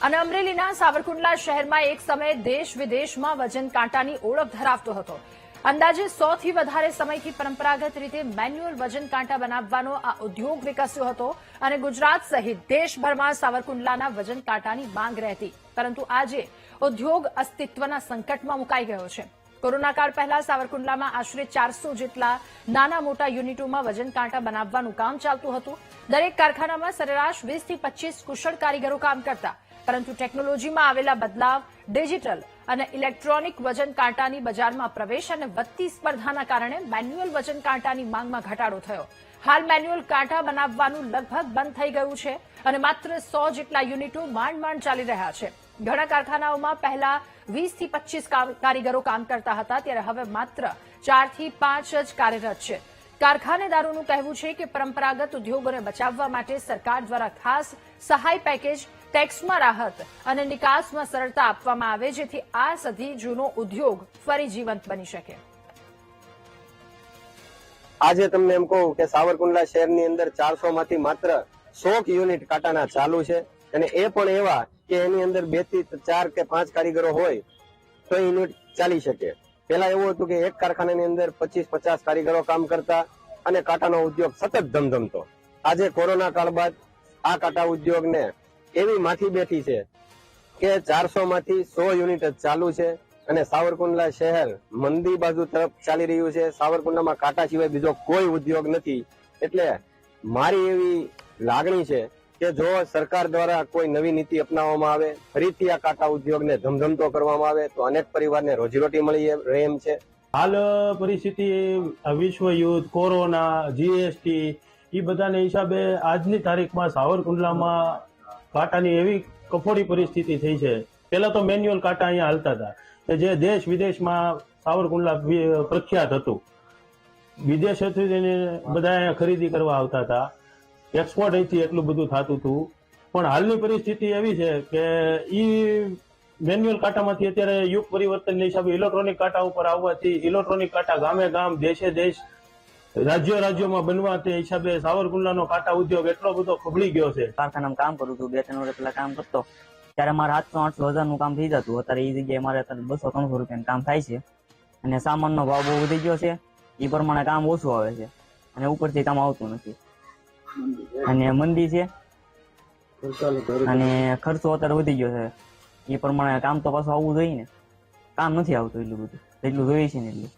અને અમરેલીના સાવરકુંડલા શહેરમાં એક સમયે દેશ વિદેશમાં વજન કાંટાની ઓળખ ધરાવતો હતો. અંદાજે 100 થી વધારે સમયથી પરંપરાગત રીતે મેન્યુઅલ વજન કાંટા બનાવવાનો આ ઉદ્યોગ વિકસ્યો હતો અને ગુજરાત સહિત દેશભરમાં સાવરકુંડલાના વજન કાંટાની માંગ રહેતી. પરંતુ આજે ઉદ્યોગ અસ્તિત્વના સંકટમાં મુકાઈ ગયો છે. કોરોના કાળ પહેલા સાવરકુંડલામાં આશરે 400 જેટલા નાના મોટા યુનિટોમાં વજન કાંટા બનાવવાનું કામ ચાલતું હતું. દરેક કારખાનામાં સરેરાશ 20 થી 25 કુશળ કારીગરો કામ કરતા. પરંતુ ટેકનોલોજીમાં આવેલા બદલાવ, ડિજિટલ અને ઇલેક્ટ્રોનિક વજન કાંટાની બજારમાં પ્રવેશ અને વધતી સ્પર્ધાના કારણે મેન્યુઅલ વજન કાંટાની માંગમાં ઘટાડો થયો. હાલ મેન્યુઅલ કાંટા બનાવવાનું લગભગ બંધ થઈ ગયું છે અને માત્ર 100 જેટલા યુનિટો માંડ ચાલી રહ્યા છે. ઘણા કારખાનાઓમાં પહેલા 20 થી 25 કારીગરો કામ કરતા હતા, ત્યારે હવે માત્ર 4 થી 5 જ કાર્યરત છે. કારખાનેદારોનું કહેવું છે કે પરંપરાગત ઉદ્યોગોને બચાવવા માટે સરકાર દ્વારા ખાસ સહાય પેકેજ, ટેક્સમાં રાહત અને નિકાસમાં સરળતા આપવામાં આવે, જેથી આ સદી જૂનો ઉદ્યોગ ફરી જીવંત બની શકે. આજે તમને એમ કહું કે સાવરકુંડલા શહેરની અંદર 400 માંથી માત્ર 100 યુનિટ કાંટાના ચાલુ છે અને એ પણ એવા કે એની અંદર 2 થી 4 કે 5 કારીગરો હોય તો યુનિટ ચાલી શકે. પેલા એવું હતું કે એક કારખાનાની અંદર 25-50 કારીગરો કામ કરતા અને કાંટાનો ઉદ્યોગ સતત ધમધમતો. આજે કોરોના કાળ બાદ આ કાંટા ઉદ્યોગને એવી માઠી બેઠી છે કે 400 માંથી 100 યુનિટ જ ચાલુ છે અને સાવરકુંડલા શહેર મંદી બાજુ તરફ ચાલી રહ્યું છે. સાવરકુંડલામાં કાંટા સિવાય બીજો કોઈ ઉદ્યોગ નથી. એટલે મારી એવી લાગણી છે કે જો સરકાર દ્વારા કોઈ નવી નીતિ અપનાવવામાં આવે, ફરીથી આ કાંટા ઉદ્યોગને ધમધમતો કરવામાં આવે તો અનેક પરિવારને રોજીરોટી મળી રહે એમ છે. હાલ પરિસ્થિતિ વિશ્વ યુદ્ધ, કોરોના, જીએસટી એ બધાને હિસાબે આજની તારીખમાં સાવરકુંડલામાં કાંટાની એવી કફોડી પરિસ્થિતિ થઈ છે. પેલા તો મેન્યુઅલ કાંટા અહીંયા હાલતા હતા કે જે દેશ વિદેશમાં સાવરકુંડલા પ્રખ્યાત હતું. વિદેશોથી બધા અહીંયા ખરીદી કરવા આવતા હતા. એક્સપોર્ટ અહીંથી એટલું બધું થતું હતું. પણ હાલની પરિસ્થિતિ એવી છે કે મેન્યુઅલ કાંટામાંથી અત્યારે યુગ પરિવર્તનના હિસાબે ઇલેક્ટ્રોનિક કાંટા ઉપર આવવાથી ઇલેક્ટ્રોનિક કાંટા ગામે ગામ, દેશે દેશ, રાજ્યોમાં બનવા તે હિસાબે સાવરકુંડલાનો કાંટા ઉદ્યોગ એટલો બધો ખબળી ગયો છે. કારખાનામાં કામ કરું છું, 2-3 વર્ષ પહેલા કામ કરતો ત્યારે મારે 700-800 હજારનું કામ થઈ જતું. અત્યારે એ જગ્યાએ મારે 200-300 રૂપિયાનું કામ થાય છે અને સામાનનો ભાવ બહુ વધી ગયો છે. એ પ્રમાણે કામ ઓછું આવે છે અને ઉપરથી કામ આવતું નથી અને મંદી છે અને ખર્ચો અત્યારે વધી ગયો છે. એ પ્રમાણે કામ તો પાછું આવવું જોઈએ ને. કામ નથી આવતું એટલું બધું, જેટલું જોઈએ છે ને એટલું.